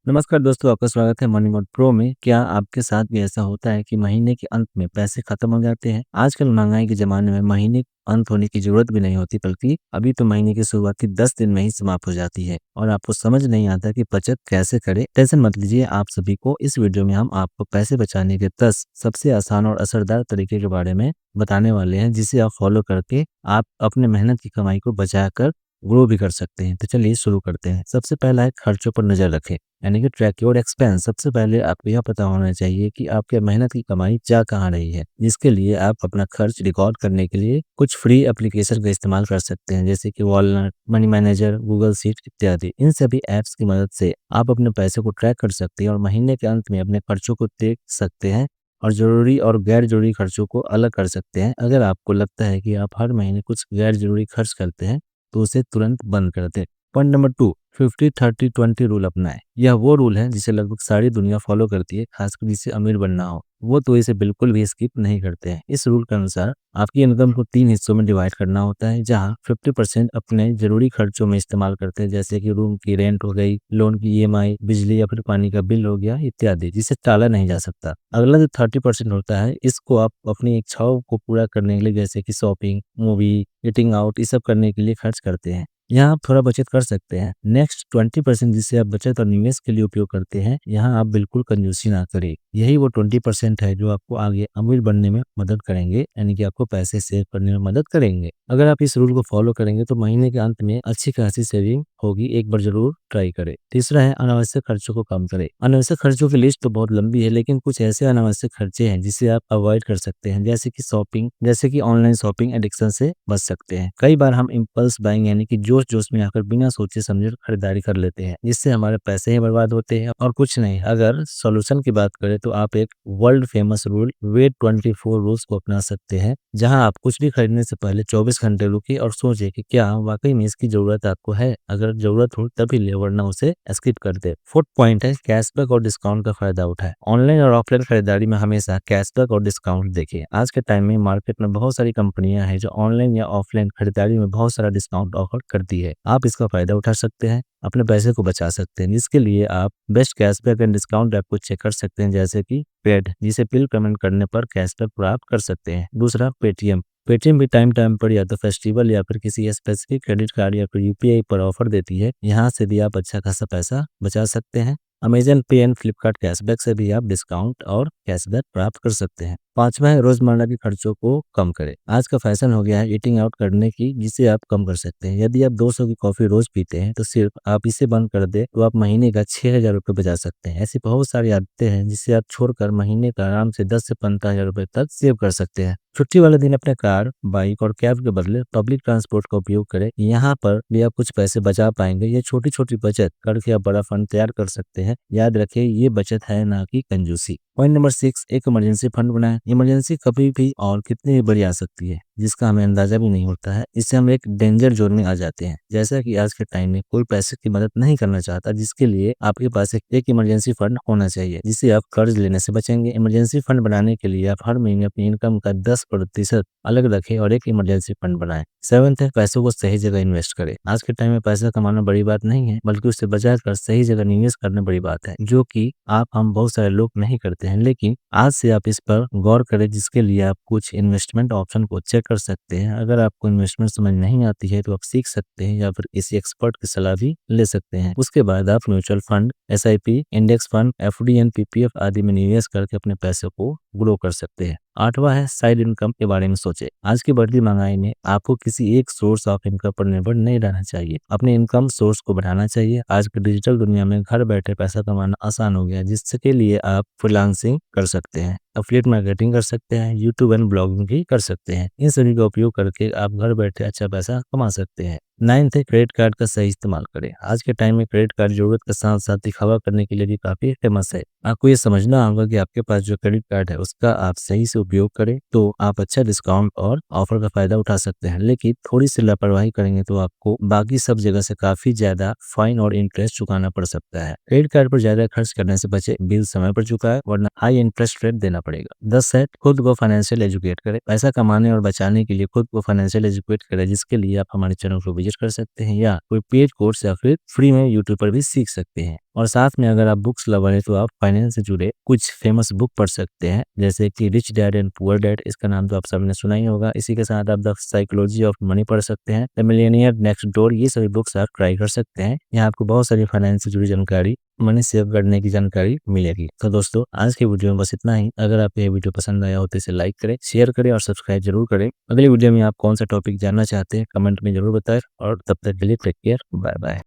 नमस्कार दोस्तों, आपका स्वागत है मनी मोड प्रो में। क्या आपके साथ भी ऐसा होता है कि महीने के अंत में पैसे खत्म हो जाते हैं? आजकल महंगाई के ज़माने में महीने अंत होने की ज़रूरत भी नहीं होती, बल्कि अभी तो महीने की शुरुआत की 10 दिन में ही समाप्त हो जाती है और आपको समझ नहीं आता कि बचत कैसे करें। टेंशन मत लीजिए, आप सभी को इस वीडियो में हम आपको पैसे बचाने के 10 सबसे आसान और असरदार तरीके के बारे में बताने वाले हैं, जिसे आप फॉलो करके आप अपने मेहनत की कमाई को बचा कर ग्रो भी कर सकते हैं। तो चलिए शुरू करते हैं। सबसे पहला है खर्चों पर नज़र रखें, यानी कि ट्रैक योर एक्सपेंस। सबसे पहले आपको यह पता होना चाहिए कि आपके मेहनत की कमाई जा कहाँ रही है, जिसके लिए आप अपना खर्च रिकॉर्ड करने के लिए कुछ फ्री एप्लीकेशन का इस्तेमाल कर सकते हैं, जैसे कि walnut, money manager, Google sheet इत्यादि। इन सभी ऐप्स की मदद से आप अपने पैसे को ट्रैक कर सकते हैं और महीने के अंत में अपने खर्चों को देख सकते हैं और ज़रूरी और गैर ज़रूरी खर्चों को अलग कर सकते हैं। अगर आपको लगता है कि आप हर महीने कुछ गैर ज़रूरी खर्च करते हैं, तो उसे तुरंत बंद कर दें। पॉइंट नंबर 2, 50-30-20 रूल अपनाएं। यह वो रूल है जिसे लगभग सारी दुनिया फॉलो करती है, खासकर जिसे अमीर बनना हो। वो तो इसे बिल्कुल भी स्किप नहीं करते हैं। इस रूल के अनुसार आपकी इनकम को 3 हिस्सों में डिवाइड करना होता है, जहां 50% अपने जरूरी खर्चों में इस्तेमाल करते हैं, जैसे कि रूम की रेंट हो गई, लोन की ईएमआई, बिजली या फिर पानी का बिल हो गया इत्यादि, जिसे टाला नहीं जा सकता। अगला जो 30% होता है, इसको आप अपनी इच्छाओं को पूरा करने के लिए, जैसे कि शॉपिंग, मूवी, ईटिंग आउट, ये सब करने के लिए खर्च करते हैं। यहाँ आप थोड़ा बचत कर सकते हैं। नेक्स्ट 20% जिसे आप बचत और निवेश के लिए उपयोग करते हैं, यहाँ आप बिल्कुल कंजूसी ना करें। यही वो 20% है जो आपको आगे अमीर बनने में मदद करेंगे, यानी कि आपको पैसे सेव करने में मदद करेंगे। अगर आप इस रूल को फॉलो करेंगे तो महीने के अंत में अच्छी खासी सेविंग होगी। एक बार जरूर ट्राई करें। तीसरा है अनावश्यक खर्चों को कम करें। अनावश्यक खर्चों की लिस्ट तो बहुत लंबी है, लेकिन कुछ ऐसे अनावश्यक खर्चे हैं जिसे आप अवॉइड कर सकते हैं, जैसे कि शॉपिंग, जैसे कि ऑनलाइन शॉपिंग एडिक्शन से बच सकते हैं। कई बार हम इम्पल्स बाइंग, यानी कि जोश जोश में आकर बिना सोचे समझे खरीदारी कर लेते हैं, जिससे हमारे पैसे ही बर्बाद होते हैं और कुछ नहीं। अगर सॉल्यूशन की बात करें तो आप एक world famous rule, wait 24 rules को अपना सकते हैं, जहां आप कुछ भी खरीदने से पहले 24 घंटे रुकिए और सोचिए कि क्या वाकई में इसकी जरूरत आपको है। अगर जरूरत हो तभी ले, वरना उसे स्किप कर दे। फोर्थ पॉइंट है कैशबैक और डिस्काउंट का फायदा उठाए। ऑनलाइन और ऑफलाइन खरीदारी में हमेशा कैशबैक और डिस्काउंट देखें। आज के टाइम में मार्केट में बहुत सारी कंपनियां हैं जो ऑनलाइन या ऑफलाइन खरीदारी में बहुत सारा डिस्काउंट ऑफर करती है। आप इसका फायदा उठा सकते हैं, अपने पैसे को बचा सकते हैं, जिसके लिए आप best cashback and discount app को चेक कर सकते हैं, जैसे कि पेड, जिसे बिल पेमेंट करने पर कैशबैक प्राप्त कर सकते हैं। दूसरा, पेटीएम। पेटीएम भी टाइम टाइम पर या तो फेस्टिवल या फिर किसी स्पेसिफिक क्रेडिट कार्ड या फिर यूपीआई पर ऑफर देती है। यहाँ से भी आप अच्छा खासा पैसा बचा सकते हैं। अमेजन पे एंड फ्लिपकार्ट कैशबैक से भी आप डिस्काउंट और कैशबैक प्राप्त कर सकते हैं। पांचवा है रोजमर्रा के खर्चों को कम करें। आज का फैशन हो गया है ईटिंग आउट करने की, जिसे आप कम कर सकते हैं। यदि आप 200 की कॉफी रोज पीते हैं, तो सिर्फ आप इसे बंद कर दे तो आप महीने का 6,000 रुपये बचा सकते हैं। ऐसी बहुत सारी आदतें हैं जिसे आप छोड़कर महीने का आराम से 10 से 15,000 रुपये तक सेव कर सकते हैं। छुट्टी वाले दिन अपने कार, बाइक और कैब के बदले पब्लिक ट्रांसपोर्ट का उपयोग करें। यहाँ पर भी आप कुछ पैसे बचा पाएंगे। ये छोटी छोटी बचत करके आप बड़ा फंड तैयार कर सकते हैं। याद रखें, ये बचत है, ना कि कंजूसी। पॉइंट नंबर 6, एक इमरजेंसी फंड बनाएं। इमरजेंसी कभी भी और कितनी भी बड़ी आ सकती है, जिसका हमें अंदाजा भी नहीं होता है। इससे हम एक डेंजर जोन में आ जाते हैं। जैसा कि आज के टाइम में कोई पैसे की मदद नहीं करना चाहता, जिसके लिए आपके पास एक इमरजेंसी फंड होना चाहिए, जिससे आप कर्ज लेने से बचेंगे। इमरजेंसी फंड बनाने के लिए आप हर महीने अपनी इनकम का 10% अलग रखें और एक इमरजेंसी फंड बनाएं। सेवंथ है पैसों को सही जगह इन्वेस्ट करें। आज के टाइम में पैसा कमाना बड़ी बात नहीं है, बल्कि उससे बचा कर सही जगह निवेश करना बड़ी बात है, जो कि हम बहुत सारे लोग नहीं करते हैं। लेकिन आज से आप इस पर गौर करें, जिसके लिए आप कुछ इन्वेस्टमेंट ऑप्शन को चेक कर सकते हैं। अगर आपको इन्वेस्टमेंट समझ नहीं आती है तो आप सीख सकते हैं या फिर किसी एक्सपर्ट की सलाह भी ले सकते हैं। उसके बाद आप mutual fund, SIP, index fund, FD and PPF आदि में निवेश करके अपने पैसे को ग्रो कर सकते हैं। आठवां है साइड इनकम के बारे में सोचे। आज की बढ़ती महंगाई में आपको किसी एक सोर्स ऑफ इनकम पर निर्भर नहीं रहना चाहिए। अपने इनकम सोर्स को बढ़ाना चाहिए। आज की डिजिटल दुनिया में घर बैठे पैसा कमाना आसान हो गया है, जिसके लिए आप फ्रीलांसिंग कर सकते हैं, एफिलिएट मार्केटिंग कर सकते हैं, यूट्यूब एंड ब्लॉगिंग भी कर सकते हैं। इन सभी का उपयोग करके आप घर बैठे अच्छा पैसा कमा सकते हैं। नाइन्थ है क्रेडिट कार्ड का सही इस्तेमाल करें। आज के टाइम में क्रेडिट कार्ड जरूरत के साथ साथ दिखावा करने के लिए भी काफी फेमस है। आपको ये समझना होगा कि आपके पास जो क्रेडिट कार्ड है उसका आप सही से उपयोग करें तो आप अच्छा डिस्काउंट और ऑफर का फायदा उठा सकते हैं। लेकिन थोड़ी सी लापरवाही करेंगे तो आपको बाकी सब जगह से काफी ज्यादा फाइन और इंटरेस्ट चुकाना पड़ सकता है। क्रेडिट कार्ड पर ज्यादा खर्च करने से बचे, बिल समय पर चुकाए, वरना हाई इंटरेस्ट रेट देना पड़ेगा। 10 है खुद को फाइनेंशियल एजुकेट करें। पैसा कमाने और बचाने के लिए खुद को फाइनेंशियल एजुकेट करें, जिसके लिए आप हमारे चैनल को विजिट कर सकते हैं या कोई पेड कोर्स या फिर फ्री में यूट्यूब पर भी सीख सकते हैं। और साथ में अगर आप बुक्स लवर हैं तो आप फाइनेंस से जुड़े कुछ फेमस बुक पढ़ सकते हैं, जैसे कि rich dad and poor dad, इसका नाम तो आप सबने सुना ही होगा। इसी के साथ आप द साइकोलॉजी ऑफ मनी पढ़ सकते हैं, द मिलियनियर नेक्स्ट डोर, ये सभी बुक्स आप ट्राई कर सकते हैं। यहाँ आपको बहुत सारी फाइनेंस से जुड़ी जानकारी, मनी सेव करने की जानकारी मिलेगी। तो दोस्तों आज के वीडियो में बस इतना ही। अगर आपको ये वीडियो पसंद आया हो तो इसे लाइक करें, शेयर करें और सब्सक्राइब जरूर करें। अगली वीडियो में आप कौन सा टॉपिक जानना चाहते हैं कमेंट में जरूर बताएं, और तब तक के लिए टेक केयर, बाय बाय।